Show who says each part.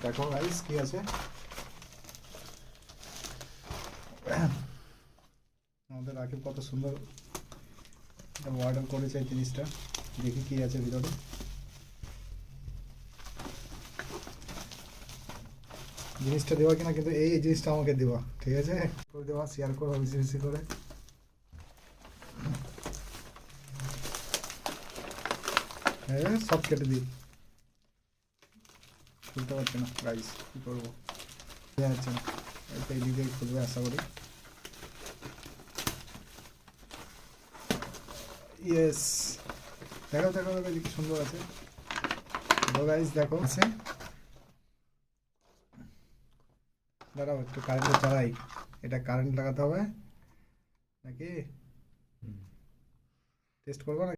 Speaker 1: দেখো গাইস কি আছে আমাদের রাকিব কত সুন্দর অর্ডার করেছে এই জিনিসটা। দেখি কি আছে ভিতরে। জিনিসটা দেওয়া কিনা, কিন্তু এই জিনিসটা আমাকে দেওয়া, ঠিক আছে, করে দেওয়া, শেয়ার করো বেশি বেশি করে। হ্যাঁ সব কেটে দিই, খুলতে পারছি না গাইস, কী করবো, বোঝা যাচ্ছে না। এই দিকে খুলবে আশা করি। ইয়েস, দেখো দেখো দেখো কি সুন্দর আছে। গাইস দেখো আছে, দাঁড়াও একটু কারেন্টে চালাই। এটা কারেন্ট লাগাতে হবে নাকি, টেস্ট করবো নাকি?